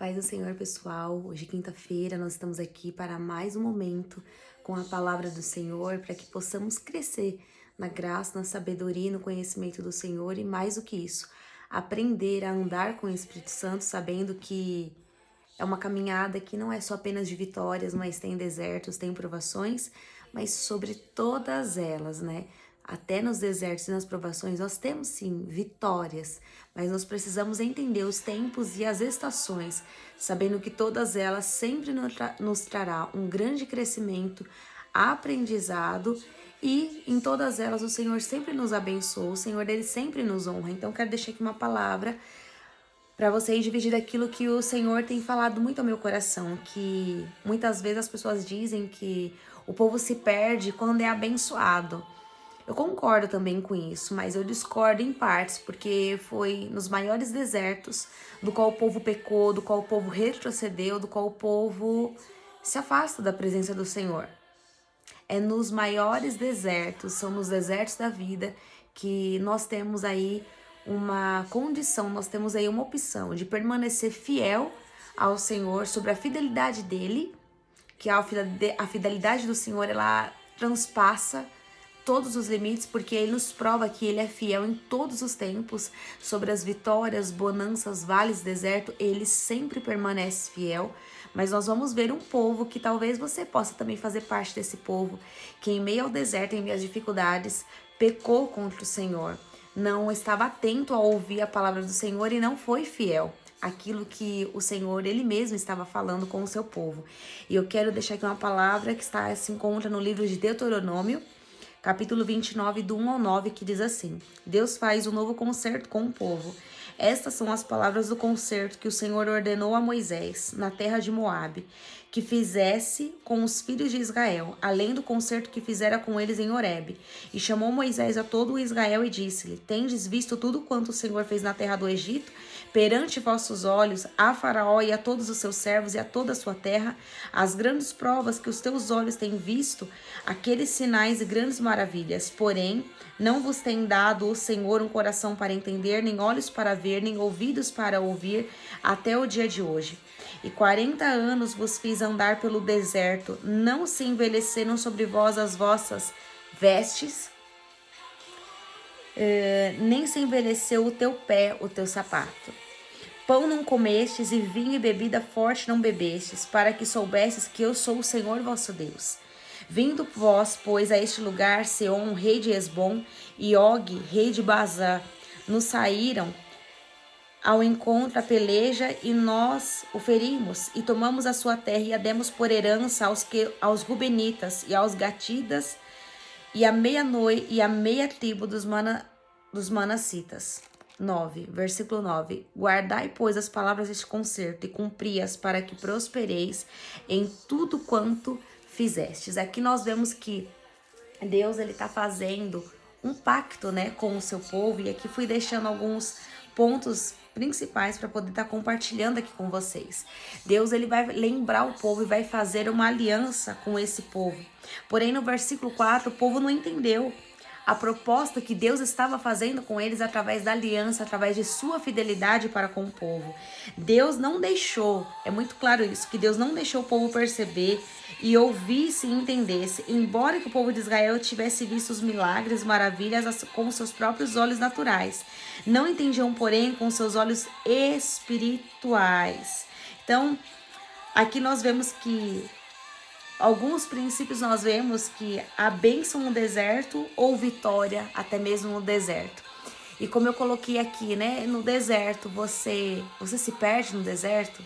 Paz do Senhor, pessoal. Hoje, quinta-feira, nós estamos aqui para mais um momento com a palavra do Senhor, para que possamos crescer na graça, na sabedoria e no conhecimento do Senhor e, mais do que isso, aprender a andar com o Espírito Santo, sabendo que é uma caminhada que não é só apenas de vitórias, mas tem desertos, tem provações, mas sobre todas elas, né? Até nos desertos e nas provações nós temos sim vitórias, mas nós precisamos entender os tempos e as estações, sabendo que todas elas sempre nos trará um grande crescimento, aprendizado, e em todas elas o Senhor sempre nos abençoa, o Senhor ele sempre nos honra. Então quero deixar aqui uma palavra para vocês dividir daquilo que o Senhor tem falado muito ao meu coração, que muitas vezes as pessoas dizem que o povo se perde quando é abençoado. Eu concordo também com isso, mas eu discordo em partes, porque foi nos maiores desertos do qual o povo pecou, do qual o povo retrocedeu, do qual o povo se afasta da presença do Senhor. É nos maiores desertos, são nos desertos da vida que nós temos aí uma condição, nós temos aí uma opção de permanecer fiel ao Senhor, sobre a fidelidade dele, que a fidelidade do Senhor, ela transpassa todos os limites, porque ele nos prova que ele é fiel em todos os tempos, sobre as vitórias, bonanças, vales, deserto, ele sempre permanece fiel. Mas nós vamos ver um povo que talvez você possa também fazer parte desse povo, que em meio ao deserto, em meio às dificuldades, pecou contra o Senhor, não estava atento a ouvir a palavra do Senhor e não foi fiel àquilo que o Senhor, ele mesmo, estava falando com o seu povo. E eu quero deixar aqui uma palavra que se encontra no livro de Deuteronômio, capítulo 29, do 1 ao 9, que diz assim: Deus faz um novo concerto com o povo. Estas são as palavras do concerto que o Senhor ordenou a Moisés, na terra de Moabe, que fizesse com os filhos de Israel, além do concerto que fizera com eles em Horebe. E chamou Moisés a todo o Israel e disse-lhe: Tendes visto tudo quanto o Senhor fez na terra do Egito, perante vossos olhos, a Faraó e a todos os seus servos e a toda a sua terra, as grandes provas que os teus olhos têm visto, aqueles sinais e grandes maravilhas. Porém, não vos tem dado o Senhor um coração para entender, nem olhos para ver, nem ouvidos para ouvir, até o dia de hoje. E 40 anos vos fiz andar pelo deserto, não se envelheceram sobre vós as vossas vestes, nem se envelheceu o teu pé, o teu sapato. Pão não comestes, e vinho e bebida forte não bebestes, para que soubesses que eu sou o Senhor vosso Deus. Vindo vós, pois, a este lugar, Seom, rei de Esbom, e Og, rei de Bazã, nos saíram ao encontro a peleja, e nós o ferimos, e tomamos a sua terra, e a demos por herança aos Rubenitas, e aos Gatidas, e a meia tribo dos Manassitas. 9, versículo 9. Guardai, pois, as palavras deste concerto, e cumpri-as, para que prospereis em tudo quanto fizestes. Aqui nós vemos que Deus, ele está fazendo um pacto, né, com o seu povo, e aqui fui deixando alguns pontos principais para poder estar compartilhando aqui com vocês. Deus, ele vai lembrar o povo e vai fazer uma aliança com esse povo. Porém, no versículo 4, o povo não entendeu a proposta que Deus estava fazendo com eles através da aliança, através de sua fidelidade para com o povo. Deus não deixou, é muito claro isso, que Deus não deixou o povo perceber e ouvisse e entendesse, embora que o povo de Israel tivesse visto os milagres, maravilhas com seus próprios olhos naturais. Não entendiam, porém, com seus olhos espirituais. Então, aqui nós vemos que alguns princípios, nós vemos que a bênção no deserto ou vitória até mesmo no deserto. E como eu coloquei aqui, né, no deserto, você se perde no deserto.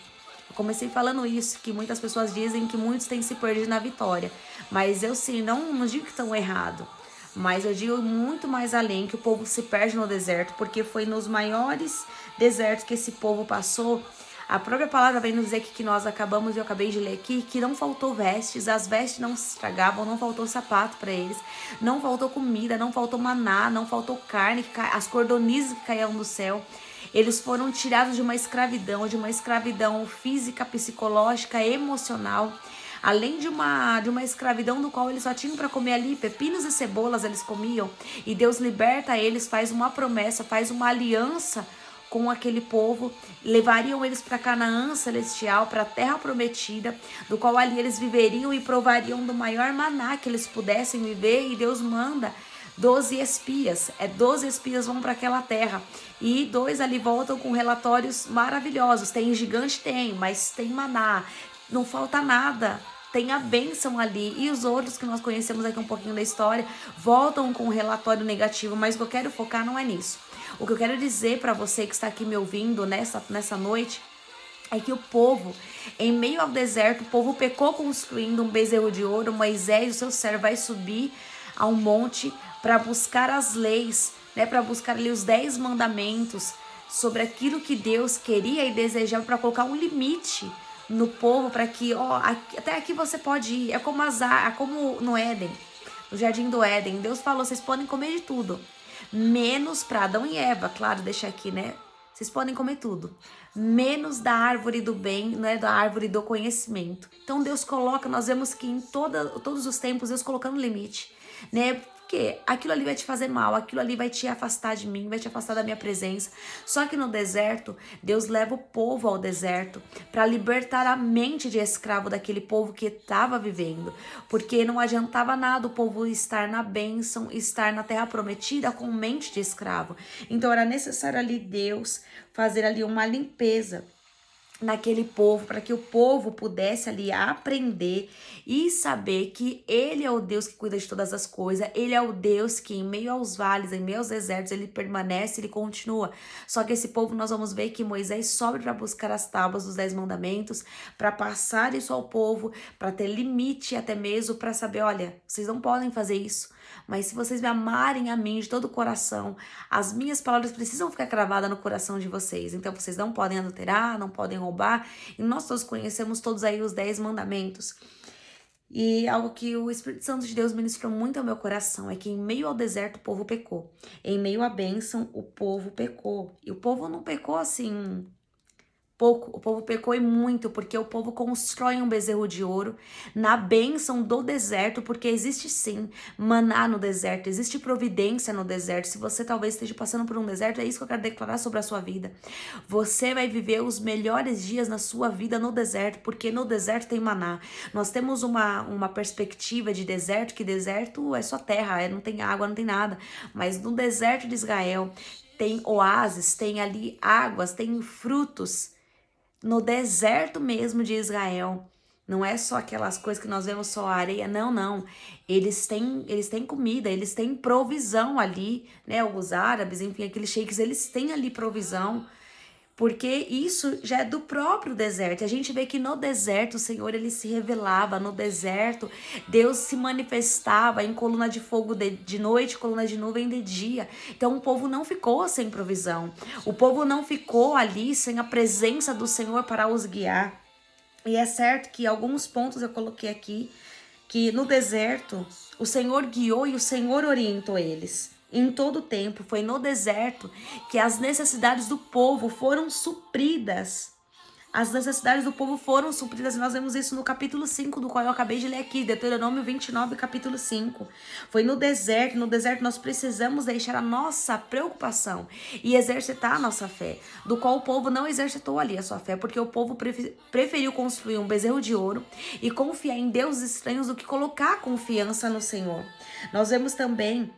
Eu comecei falando isso, que muitas pessoas dizem que muitos têm se perdido na vitória. Mas eu sim, não digo que estão errado, mas eu digo muito mais além, que o povo se perde no deserto, porque foi nos maiores desertos que esse povo passou. A própria palavra vem nos dizer que nós acabamos, eu acabei de ler aqui, que não faltou vestes, as vestes não se estragavam, não faltou sapato para eles, não faltou comida, não faltou maná, não faltou carne, as cordonizes que caíam do céu. Eles foram tirados de uma escravidão física, psicológica, emocional, além de uma escravidão do qual eles só tinham para comer ali, pepinos e cebolas eles comiam, e Deus liberta eles, faz uma promessa, faz uma aliança com aquele povo, levariam eles para Canaã celestial, para a terra prometida, do qual ali eles viveriam e provariam do maior maná que eles pudessem viver, e Deus manda 12 espias, 12 espias vão para aquela terra, e 2 ali voltam com relatórios maravilhosos. Tem gigante? Tem, mas tem maná, não falta nada, tem a bênção ali. E os outros que nós conhecemos aqui um pouquinho da história voltam com um relatório negativo, mas o que eu quero focar não é nisso. O que eu quero dizer para você que está aqui me ouvindo nessa noite é que o povo, em meio ao deserto, o povo pecou construindo um bezerro de ouro. Moisés, o seu servo, vai subir a um monte para buscar as leis, né, para buscar ali os 10 mandamentos sobre aquilo que Deus queria e desejava, para colocar um limite no povo, para que, até aqui você pode ir. É como no Éden, no jardim do Éden, Deus falou, vocês podem comer de tudo, menos para Adão e Eva, claro, deixa aqui, né? Vocês podem comer tudo, menos da árvore do bem, né, da árvore do conhecimento. Então Deus coloca, nós vemos que em todos os tempos, Deus colocando limite, né? Porque aquilo ali vai te fazer mal, aquilo ali vai te afastar de mim, vai te afastar da minha presença. Só que no deserto, Deus leva o povo ao deserto para libertar a mente de escravo daquele povo que estava vivendo. Porque não adiantava nada o povo estar na bênção, estar na terra prometida com mente de escravo. Então era necessário ali Deus fazer ali uma limpeza naquele povo, para que o povo pudesse ali aprender e saber que Ele é o Deus que cuida de todas as coisas. Ele é o Deus que em meio aos vales, em meio aos desertos, Ele permanece, Ele continua. Só que esse povo, nós vamos ver que Moisés sobe para buscar as tábuas dos 10 mandamentos, para passar isso ao povo, para ter limite até mesmo, para saber, olha, vocês não podem fazer isso. Mas se vocês me amarem a mim de todo o coração, as minhas palavras precisam ficar cravadas no coração de vocês. Então vocês não podem adulterar, não podem roubar. E nós todos conhecemos todos aí os 10 mandamentos. E algo que o Espírito Santo de Deus ministrou muito ao meu coração é que em meio ao deserto o povo pecou. Em meio à bênção o povo pecou. E o povo não pecou assim pouco, o povo pecou e muito, porque o povo constrói um bezerro de ouro na bênção do deserto, porque existe sim maná no deserto, existe providência no deserto. Se você talvez esteja passando por um deserto, é isso que eu quero declarar sobre a sua vida. Você vai viver os melhores dias na sua vida no deserto, porque no deserto tem maná. Nós temos uma perspectiva de deserto, que deserto é só terra, não tem água, não tem nada. Mas no deserto de Israel tem oásis, tem ali águas, tem frutos. No deserto mesmo de Israel, não é só aquelas coisas que nós vemos só areia, não. Eles têm comida, eles têm provisão ali, né? Os árabes, enfim, aqueles sheiks, eles têm ali provisão, porque isso já é do próprio deserto. A gente vê que no deserto o Senhor, ele se revelava. No deserto Deus se manifestava em coluna de fogo de noite, coluna de nuvem de dia. Então o povo não ficou sem provisão, o povo não ficou ali sem a presença do Senhor para os guiar. E é certo que alguns pontos eu coloquei aqui, que no deserto o Senhor guiou e o Senhor orientou eles. Em todo o tempo, foi no deserto que as necessidades do povo foram supridas. As necessidades do povo foram supridas, e nós vemos isso no capítulo 5, do qual eu acabei de ler aqui, Deuteronômio 29, capítulo 5. Foi no deserto nós precisamos deixar a nossa preocupação e exercitar a nossa fé, do qual o povo não exercitou ali a sua fé, porque o povo preferiu construir um bezerro de ouro e confiar em deuses estranhos do que colocar confiança no Senhor. Nós vemos também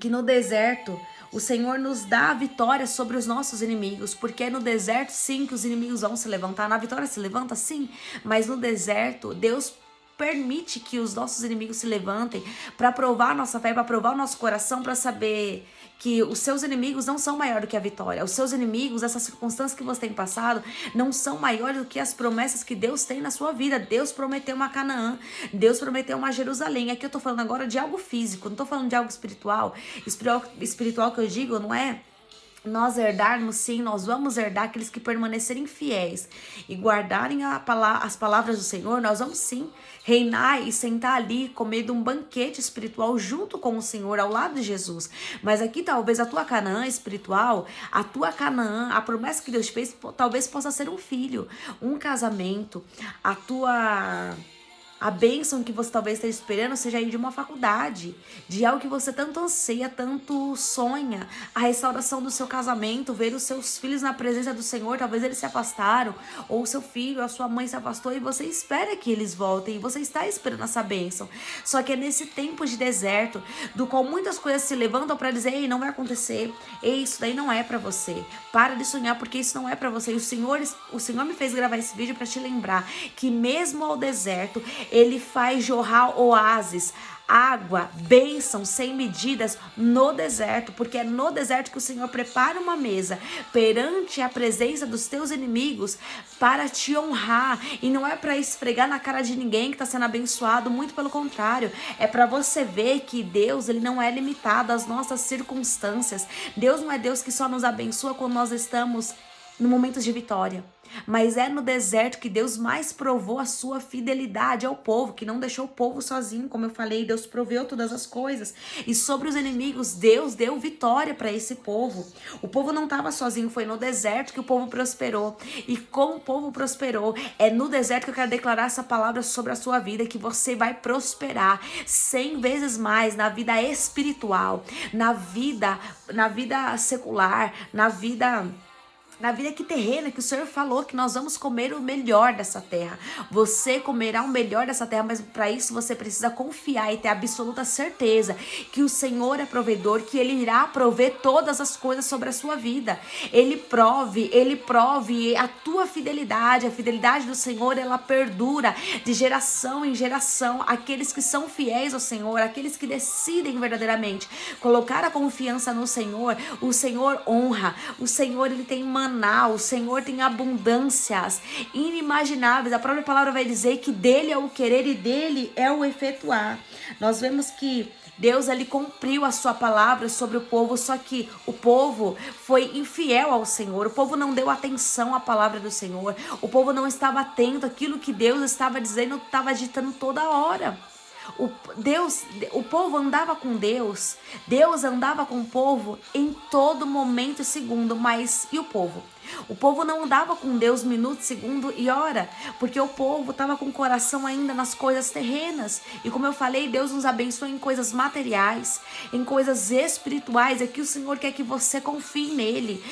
que no deserto o Senhor nos dá a vitória sobre os nossos inimigos, porque é no deserto sim que os inimigos vão se levantar. Na vitória se levanta sim, mas no deserto Deus permite que os nossos inimigos se levantem para provar a nossa fé, para provar o nosso coração, para saber que os seus inimigos não são maiores do que a vitória. Os seus inimigos, essas circunstâncias que você tem passado, não são maiores do que as promessas que Deus tem na sua vida. Deus prometeu uma Canaã, Deus prometeu uma Jerusalém. Aqui eu tô falando agora de algo físico, não tô falando de algo espiritual. Espiritual que eu digo não é nós herdarmos, sim, nós vamos herdar aqueles que permanecerem fiéis e guardarem as palavras do Senhor. Nós vamos sim reinar e sentar ali, comer de um banquete espiritual junto com o Senhor, ao lado de Jesus. Mas aqui talvez a tua Canaã espiritual, a tua Canaã, a promessa que Deus fez, talvez possa ser um filho, um casamento, a A bênção que você talvez esteja esperando seja aí de uma faculdade, de algo que você tanto anseia, tanto sonha. A restauração do seu casamento, ver os seus filhos na presença do Senhor, talvez eles se afastaram, ou o seu filho, a sua mãe se afastou e você espera que eles voltem, e você está esperando essa bênção. Só que é nesse tempo de deserto, do qual muitas coisas se levantam para dizer, ei, não vai acontecer, ei, isso daí não é para você. Para de sonhar porque isso não é para você. E o Senhor me fez gravar esse vídeo para te lembrar que mesmo ao deserto, Ele faz jorrar oásis, água, bênção sem medidas no deserto, porque é no deserto que o Senhor prepara uma mesa perante a presença dos teus inimigos para te honrar, e não é para esfregar na cara de ninguém que está sendo abençoado, muito pelo contrário, é para você ver que Deus, ele não é limitado às nossas circunstâncias. Deus não é Deus que só nos abençoa quando nós estamos no momento de vitória, mas é no deserto que Deus mais provou a sua fidelidade ao povo, que não deixou o povo sozinho, como eu falei, Deus proveu todas as coisas, e sobre os inimigos, Deus deu vitória para esse povo. O povo não estava sozinho, foi no deserto que o povo prosperou, e como o povo prosperou, é no deserto que eu quero declarar essa palavra sobre a sua vida, que você vai prosperar 100 vezes mais na vida espiritual, na vida secular, na vida aqui terrena, que o Senhor falou que nós vamos comer o melhor dessa terra. Você comerá o melhor dessa terra, mas para isso você precisa confiar e ter absoluta certeza que o Senhor é provedor, que Ele irá prover todas as coisas sobre a sua vida. Ele prove a tua fidelidade. A fidelidade do Senhor, ela perdura de geração em geração. Aqueles que são fiéis ao Senhor, aqueles que decidem verdadeiramente colocar a confiança no Senhor, o Senhor honra. O Senhor, ele tem maná, o Senhor tem abundâncias inimagináveis. A própria palavra vai dizer que dele é o querer e dele é o efetuar. Nós vemos que Deus, ele cumpriu a sua palavra sobre o povo, só que o povo foi infiel ao Senhor. O povo não deu atenção à palavra do Senhor. O povo não estava atento àquilo que Deus estava dizendo, estava ditando toda hora. O povo andava com Deus, Deus andava com o povo em todo momento e segundo, mas e o povo? O povo não andava com Deus minuto, segundo e hora, porque o povo estava com o coração ainda nas coisas terrenas. E como eu falei, Deus nos abençoa em coisas materiais, em coisas espirituais. É que o Senhor quer que você confie nele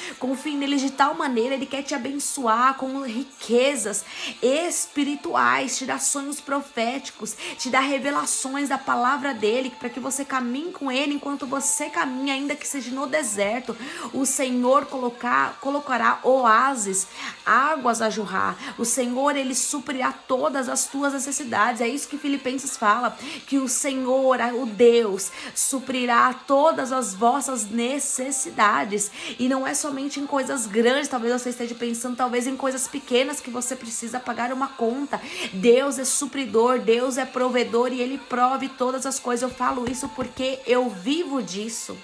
de tal maneira. Ele quer te abençoar com riquezas espirituais, te dar sonhos proféticos, te dar revelações da palavra dele, para que você caminhe com ele enquanto você caminha, ainda que seja no deserto. O Senhor colocará oásis, águas a jorrar. O Senhor, ele suprirá todas as tuas necessidades. É isso que Filipenses fala, que o Senhor, o Deus, suprirá todas as vossas necessidades. E não é somente em coisas grandes, talvez você esteja pensando, talvez em coisas pequenas que você precisa pagar uma conta. Deus é supridor, Deus é provedor, e ele prove todas as coisas. Eu falo isso porque eu vivo disso.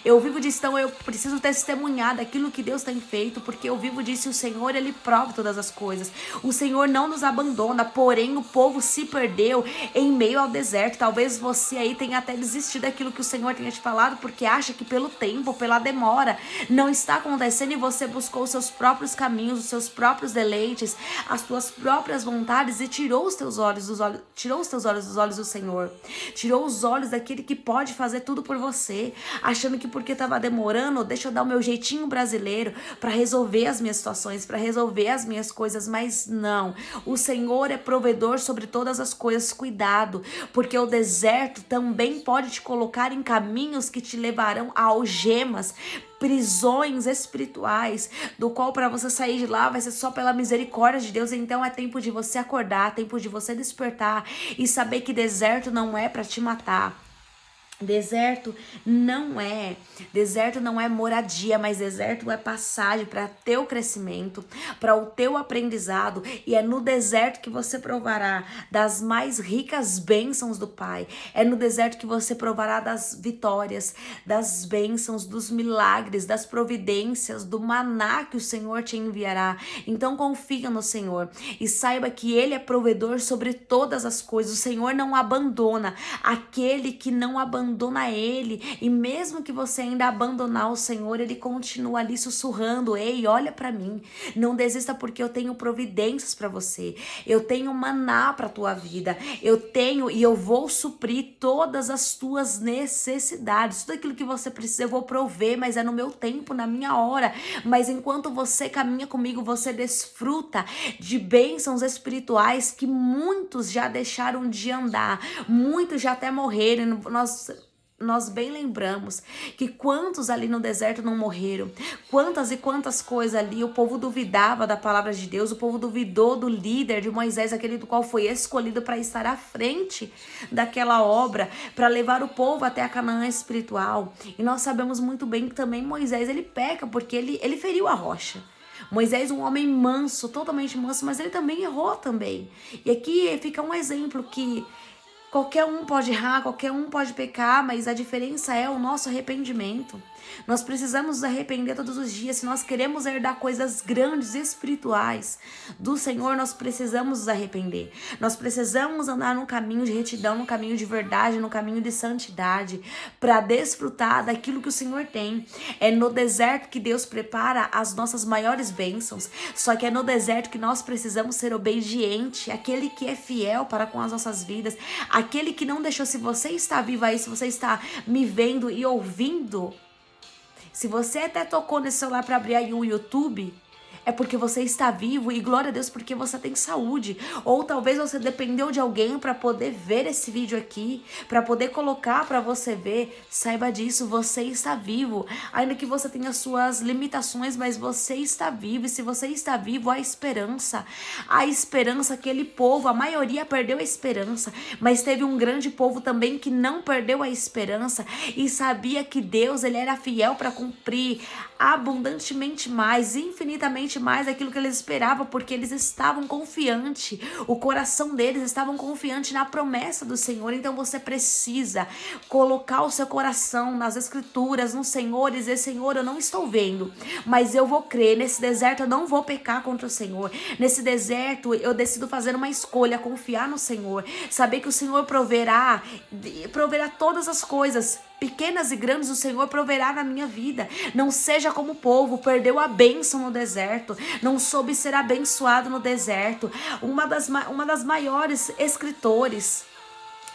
Então eu preciso testemunhar daquilo que Deus tem feito, porque eu vivo disso. E o Senhor, ele prova todas as coisas. O Senhor não nos abandona, porém o povo se perdeu em meio ao deserto. Talvez você aí tenha até desistido daquilo que o Senhor tenha te falado, porque acha que pelo tempo, pela demora, não está acontecendo, e você buscou os seus próprios caminhos, os seus próprios deleites, as tuas próprias vontades, e tirou os teus olhos dos olhos do Senhor. Tirou os olhos daquele que pode fazer tudo por você, achando que porque estava demorando, deixa eu dar o meu jeitinho brasileiro para resolver as minhas situações, para resolver as minhas coisas. Mas não, o Senhor é provedor sobre todas as coisas. Cuidado, porque o deserto também pode te colocar em caminhos que te levarão a algemas, prisões espirituais, do qual para você sair de lá vai ser só pela misericórdia de Deus. Então é tempo de você acordar, tempo de você despertar e saber que deserto não é para te matar. Deserto não é moradia, mas deserto é passagem para teu crescimento, para o teu aprendizado, e é no deserto que você provará das mais ricas bênçãos do Pai. É no deserto que você provará das vitórias, das bênçãos, dos milagres, das providências, do maná que o Senhor te enviará. Então confia no Senhor e saiba que Ele é provedor sobre todas as coisas. O Senhor não abandona aquele que não abandona abandona Ele. E mesmo que você ainda abandonar o Senhor, Ele continua ali sussurrando: ei, olha para mim, não desista, porque eu tenho providências para você, eu tenho maná para tua vida, eu tenho e eu vou suprir todas as tuas necessidades, tudo aquilo que você precisa eu vou prover, mas é no meu tempo, na minha hora. Mas enquanto você caminha comigo, você desfruta de bênçãos espirituais que muitos já deixaram de andar, muitos já até morreram. Nós bem lembramos que quantos ali no deserto não morreram, quantas e quantas coisas ali o povo duvidava da palavra de Deus, o povo duvidou do líder de Moisés, aquele do qual foi escolhido para estar à frente daquela obra, para levar o povo até a Canaã espiritual. E nós sabemos muito bem que também Moisés, ele peca porque ele feriu a rocha. Moisés, um homem manso, totalmente manso, mas ele também errou também. E aqui fica um exemplo que qualquer um pode errar, qualquer um pode pecar, mas a diferença é o nosso arrependimento. Nós precisamos nos arrepender todos os dias. Se nós queremos herdar coisas grandes, espirituais do Senhor, nós precisamos nos arrepender. Nós precisamos andar no caminho de retidão, no caminho de verdade, no caminho de santidade, para desfrutar daquilo que o Senhor tem. É no deserto que Deus prepara as nossas maiores bênçãos. Só que é no deserto que nós precisamos ser obedientes, aquele que é fiel para com as nossas vidas, aquele que não deixou. Se você está vivo aí, se você está me vendo e ouvindo, se você até tocou nesse celular para abrir aí o YouTube, é porque você está vivo, e glória a Deus porque você tem saúde. Ou talvez você dependeu de alguém para poder ver esse vídeo aqui, para poder colocar para você ver. Saiba disso, você está vivo. Ainda que você tenha suas limitações, mas você está vivo. E se você está vivo, há esperança. Há esperança. Aquele povo, a maioria perdeu a esperança, mas teve um grande povo também que não perdeu a esperança e sabia que Deus, ele era fiel para cumprir abundantemente mais, infinitamente mais aquilo que eles esperavam, porque eles estavam confiantes, o coração deles estavam confiante na promessa do Senhor. Então você precisa colocar o seu coração nas escrituras, no Senhor, e dizer: Senhor, eu não estou vendo, mas eu vou crer, nesse deserto eu não vou pecar contra o Senhor, nesse deserto eu decido fazer uma escolha, confiar no Senhor, saber que o Senhor proverá todas as coisas, pequenas e grandes, o Senhor proverá na minha vida. Não seja como o povo, perdeu a bênção no deserto, não soube ser abençoado no deserto. Uma das maiores escritores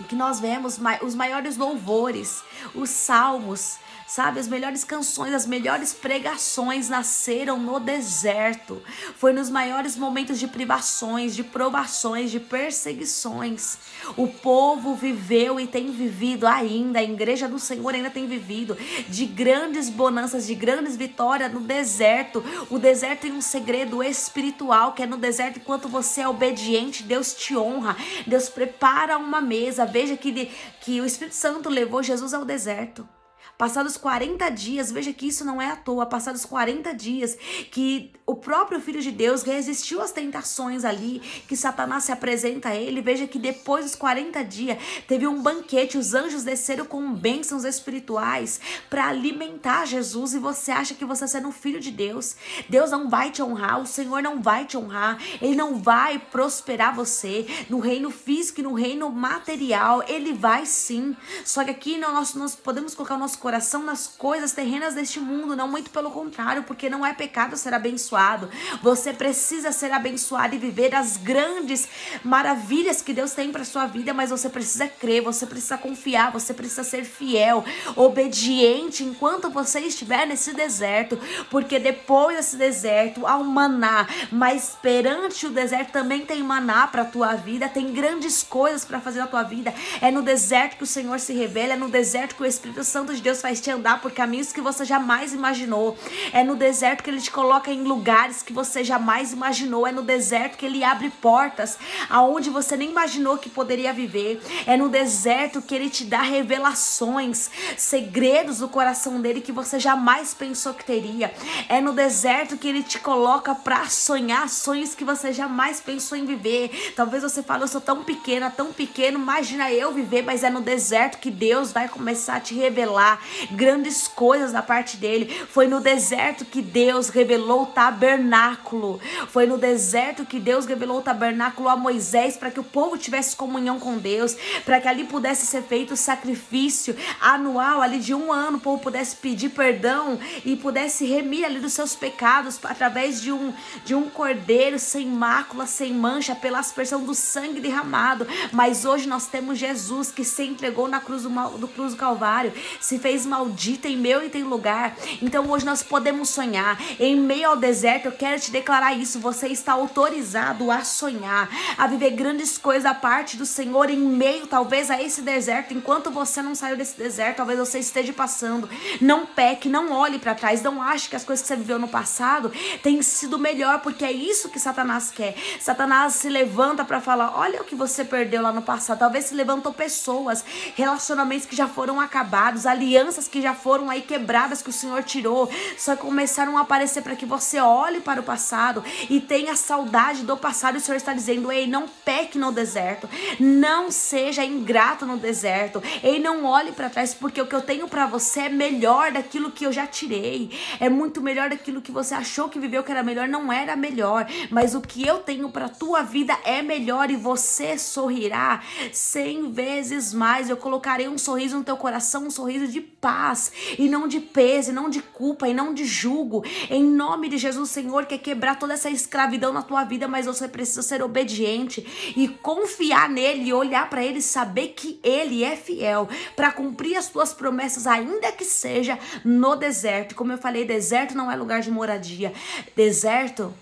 que nós vemos, os maiores louvores, os salmos, sabe, as melhores canções, as melhores pregações nasceram no deserto. Foi nos maiores momentos de privações, de provações, de perseguições. O povo viveu e tem vivido ainda, a igreja do Senhor ainda tem vivido de grandes bonanças, de grandes vitórias no deserto. O deserto tem um segredo espiritual, que é no deserto, enquanto você é obediente, Deus te honra, Deus prepara uma mesa. Veja que o Espírito Santo levou Jesus ao deserto. Passados 40 dias, veja que isso não é à toa, passados 40 dias que o próprio Filho de Deus resistiu às tentações ali, que Satanás se apresenta a ele. Veja que depois dos 40 dias teve um banquete, os anjos desceram com bênçãos espirituais para alimentar Jesus. E você acha que você sendo um filho de Deus, Deus não vai te honrar, o Senhor não vai te honrar, Ele não vai prosperar você no reino físico e no reino material. Ele vai sim, só que aqui nós podemos colocar o nosso coração nas coisas terrenas deste mundo, não, muito pelo contrário, porque não é pecado ser abençoado. Você precisa ser abençoado e viver as grandes maravilhas que Deus tem para sua vida, mas você precisa crer, você precisa confiar, você precisa ser fiel, obediente enquanto você estiver nesse deserto, porque depois desse deserto há um maná, mas perante o deserto também tem maná para a tua vida, tem grandes coisas para fazer na tua vida. É no deserto que o Senhor se revela, é no deserto que o Espírito Santo de Deus faz te andar por caminhos que você jamais imaginou. É no deserto que Ele te coloca em lugares que você jamais imaginou. É no deserto que Ele abre portas aonde você nem imaginou que poderia viver. É no deserto que Ele te dá revelações, segredos do coração dele que você jamais pensou que teria. É no deserto que Ele te coloca para sonhar sonhos que você jamais pensou em viver. Talvez você fale: eu sou tão pequena, tão pequeno, imagina eu viver. Mas é no deserto que Deus vai começar a te revelar grandes coisas da parte dele. Foi no deserto que Deus revelou o tabernáculo. Foi no deserto que Deus revelou o tabernáculo a Moisés, para que o povo tivesse comunhão com Deus, para que ali pudesse ser feito o sacrifício anual ali de 1 ano, o povo pudesse pedir perdão e pudesse remir ali dos seus pecados através de um cordeiro sem mácula, sem mancha, pela aspersão do sangue derramado. Mas hoje nós temos Jesus, que se entregou na cruz do Calvário, se fez maldito em meu e tem lugar. Então hoje nós podemos sonhar em meio ao deserto. Eu quero te declarar isso: você está autorizado a sonhar, a viver grandes coisas da parte do Senhor em meio talvez a esse deserto. Enquanto você não saiu desse deserto, talvez você esteja passando. Não peque, não olhe para trás, não ache que as coisas que você viveu no passado têm sido melhor, porque é isso que Satanás quer. Satanás se levanta para falar: olha o que você perdeu lá no passado. Talvez se levantou pessoas, relacionamentos que já foram acabados, alianças que já foram aí quebradas, que o Senhor tirou, só começaram a aparecer para que você olhe para o passado e tenha saudade do passado. E o Senhor está dizendo: ei, não peque no deserto, não seja ingrato no deserto, ei, não olhe para trás, porque o que eu tenho para você é melhor daquilo que eu já tirei, é muito melhor daquilo que você achou que viveu que era melhor. Não era melhor, mas o que eu tenho para tua vida é melhor, e você sorrirá 100 vezes mais. Eu colocarei um sorriso no teu coração, um sorriso de paz, e não de peso, e não de culpa, e não de julgo. Em nome de Jesus, o Senhor quer quebrar toda essa escravidão na tua vida, mas você precisa ser obediente e confiar nele, e olhar para ele, saber que ele é fiel para cumprir as tuas promessas, ainda que seja no deserto. Como eu falei, deserto não é lugar de moradia. Deserto,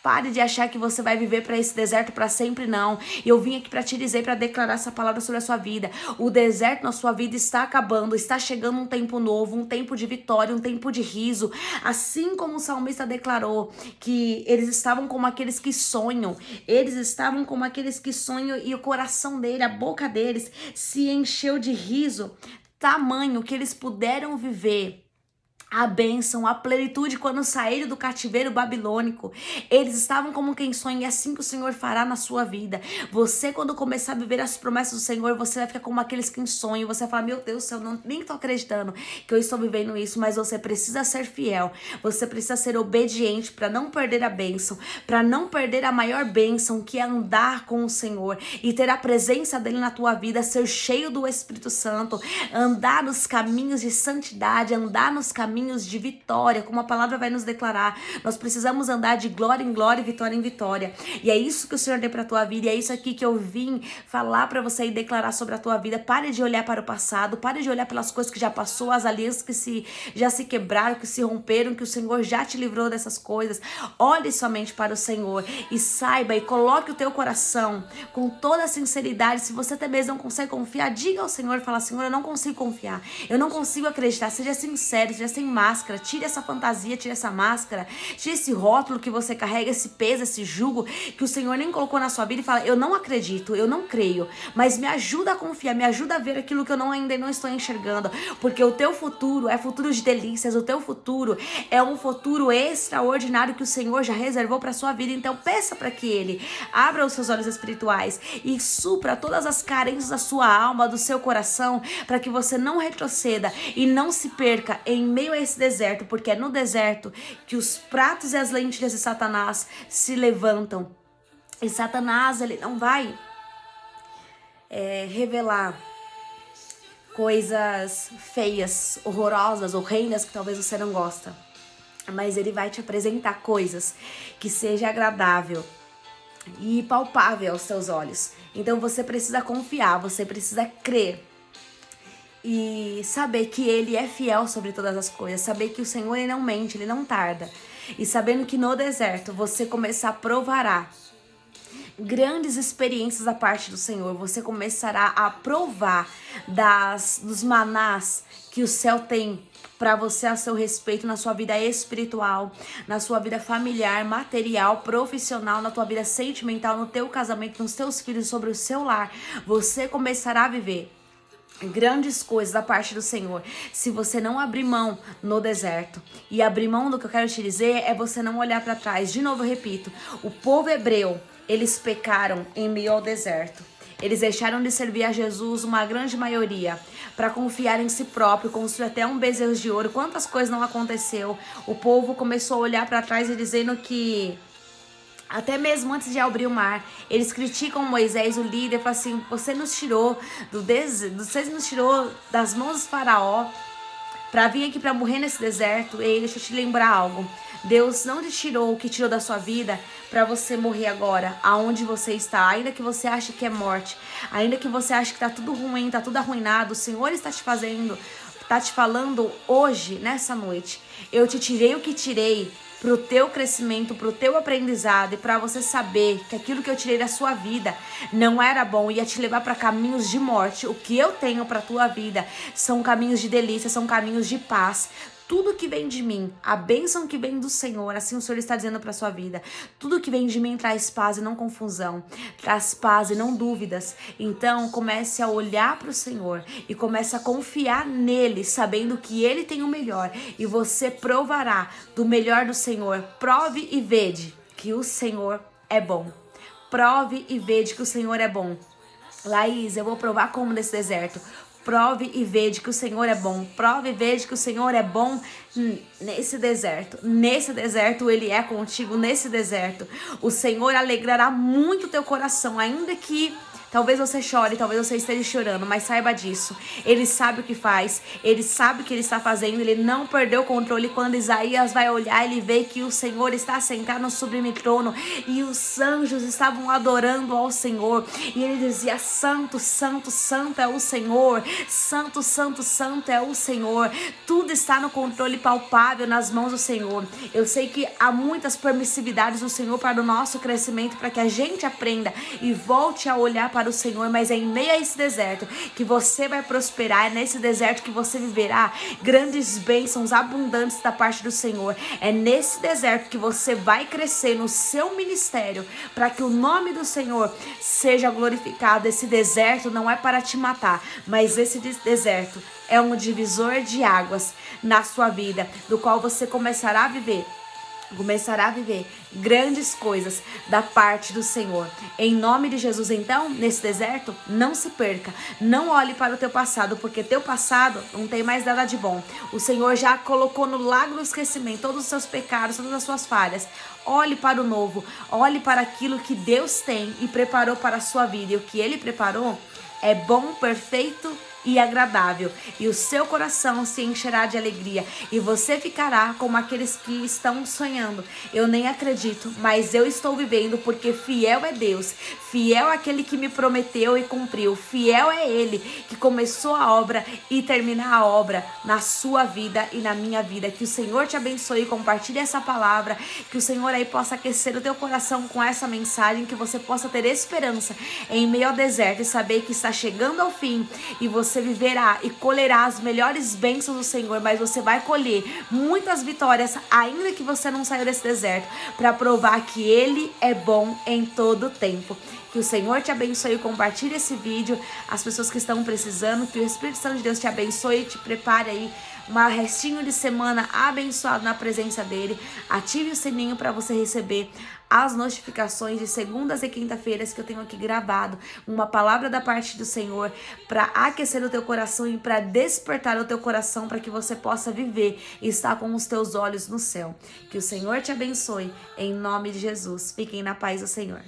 pare de achar que você vai viver para esse deserto para sempre, não. Eu vim aqui para te dizer, para declarar essa palavra sobre a sua vida. O deserto na sua vida está acabando, está chegando um tempo novo, um tempo de vitória, um tempo de riso. Assim como o salmista declarou que eles estavam como aqueles que sonham, eles estavam como aqueles que sonham, e o coração dele, a boca deles se encheu de riso, tamanho que eles puderam viver a bênção, a plenitude quando saíram do cativeiro babilônico. Eles estavam como quem sonha, e é assim que o Senhor fará na sua vida. Você, quando começar a viver as promessas do Senhor, você vai ficar como aqueles que sonham. Você vai falar: meu Deus do céu, nem tô acreditando que eu estou vivendo isso. Mas você precisa ser fiel, você precisa ser obediente para não perder a bênção, para não perder a maior bênção, que é andar com o Senhor e ter a presença dele na tua vida, ser cheio do Espírito Santo, andar nos caminhos de santidade, andar nos caminhos de vitória, como a palavra vai nos declarar. Nós precisamos andar de glória em glória e vitória em vitória. E é isso que o Senhor tem para a tua vida, e é isso aqui que eu vim falar para você e declarar sobre a tua vida. Pare de olhar para o passado, pare de olhar pelas coisas que já passou, as alianças que já se quebraram, que se romperam, que o Senhor já te livrou dessas coisas. Olhe somente para o Senhor e saiba, e coloque o teu coração com toda a sinceridade. Se você até mesmo não consegue confiar, diga ao Senhor, fala: Senhor, eu não consigo confiar, eu não consigo acreditar. Seja sincero, seja sem máscara, tire essa fantasia, tire essa máscara, tire esse rótulo que você carrega, esse peso, esse jugo que o Senhor nem colocou na sua vida, e fala: eu não acredito, eu não creio, mas me ajuda a confiar, me ajuda a ver aquilo que eu ainda não estou enxergando, porque o teu futuro é futuro de delícias, o teu futuro é um futuro extraordinário que o Senhor já reservou para sua vida. Então peça para que Ele abra os seus olhos espirituais e supra todas as carências da sua alma, do seu coração, para que você não retroceda e não se perca em meio a esse deserto, porque é no deserto que os pratos e as lentilhas de Satanás se levantam. E Satanás, ele não vai revelar coisas feias, horrorosas, horrendas que talvez você não gosta, mas ele vai te apresentar coisas que seja agradável e palpável aos seus olhos. Então você precisa confiar, você precisa crer e saber que Ele é fiel sobre todas as coisas, saber que o Senhor, Ele não mente, Ele não tarda, e sabendo que no deserto você começar a provará grandes experiências da parte do Senhor, você começará a provar dos manás que o céu tem para você a seu respeito, na sua vida espiritual, na sua vida familiar, material, profissional, na tua vida sentimental, no teu casamento, nos teus filhos, sobre o seu lar. Você começará a viver grandes coisas da parte do Senhor, se você não abrir mão no deserto. E abrir mão, do que eu quero te dizer, é você não olhar para trás. De novo eu repito, o povo hebreu, eles pecaram em meio ao deserto. Eles deixaram de servir a Jesus, uma grande maioria, para confiar em si próprio, construir até um bezerro de ouro. Quantas coisas não aconteceu? O povo começou a olhar para trás e dizendo que até mesmo antes de abrir o mar, eles criticam Moisés, o líder, falam assim: você nos tirou você nos tirou das mãos do faraó para vir aqui para morrer nesse deserto. E deixa eu te lembrar algo. Deus não te tirou o que tirou da sua vida para você morrer agora, aonde você está. Ainda que você ache que é morte, ainda que você ache que tá tudo ruim, tá tudo arruinado, o Senhor está te falando hoje, nessa noite: eu te tirei o que tirei pro teu crescimento, pro teu aprendizado, e para você saber que aquilo que eu tirei da sua vida não era bom, ia te levar para caminhos de morte. O que eu tenho para tua vida são caminhos de delícia, são caminhos de paz. Tudo que vem de mim, a bênção que vem do Senhor, assim o Senhor está dizendo para sua vida, tudo que vem de mim traz paz e não confusão, traz paz e não dúvidas. Então comece a olhar para o Senhor e comece a confiar nele, sabendo que ele tem o melhor, e você provará do melhor do Senhor. Prove e vede que o Senhor é bom. Prove e vede que o Senhor é bom. Laís, eu vou provar como nesse deserto. Prove e vede que o Senhor é bom. Prove e vede que o Senhor é bom nesse deserto. Nesse deserto Ele é contigo. Nesse deserto o Senhor alegrará muito o teu coração. Ainda que talvez você chore, talvez você esteja chorando, mas saiba disso. Ele sabe o que faz. Ele sabe o que Ele está fazendo. Ele não perdeu o controle. Quando Isaías vai olhar, ele vê que o Senhor está sentado no sublime trono e os anjos estavam adorando ao Senhor. E ele dizia: Santo, Santo, Santo é o Senhor. Santo, Santo, Santo é o Senhor. Tudo está no controle palpável nas mãos do Senhor. Eu sei que há muitas permissividades do Senhor para o nosso crescimento, para que a gente aprenda e volte a olhar para o Senhor, mas é em meio a esse deserto que você vai prosperar. É nesse deserto que você viverá grandes bênçãos abundantes da parte do Senhor. É nesse deserto que você vai crescer no seu ministério, para que o nome do Senhor seja glorificado. Esse deserto não é para te matar, mas esse deserto é um divisor de águas na sua vida, do qual você começará a viver grandes coisas da parte do Senhor. Em nome de Jesus, então, nesse deserto, não se perca. Não olhe para o teu passado, porque teu passado não tem mais nada de bom. O Senhor já colocou no lago do esquecimento todos os seus pecados, todas as suas falhas. Olhe para o novo. Olhe para aquilo que Deus tem e preparou para a sua vida. E o que Ele preparou é bom, perfeito e agradável, e o seu coração se encherá de alegria, e você ficará como aqueles que estão sonhando. Eu nem acredito, mas eu estou vivendo, porque fiel é Deus, fiel é aquele que me prometeu e cumpriu, fiel é Ele que começou a obra e termina a obra na sua vida e na minha vida. Que o Senhor te abençoe, compartilhe essa palavra, que o Senhor aí possa aquecer o teu coração com essa mensagem, que você possa ter esperança em meio ao deserto e saber que está chegando ao fim, e você viverá e colherá as melhores bênçãos do Senhor, mas você vai colher muitas vitórias, ainda que você não saiu desse deserto, para provar que Ele é bom em todo o tempo. Que o Senhor te abençoe e compartilhe esse vídeo, as pessoas que estão precisando, que o Espírito Santo de Deus te abençoe e te prepare aí um restinho de semana abençoado na presença dEle. Ative o sininho para você receber as notificações de segundas e quinta-feiras que eu tenho aqui gravado, uma palavra da parte do Senhor para aquecer o teu coração e para despertar o teu coração, para que você possa viver e estar com os teus olhos no céu. Que o Senhor te abençoe, em nome de Jesus. Fiquem na paz do Senhor.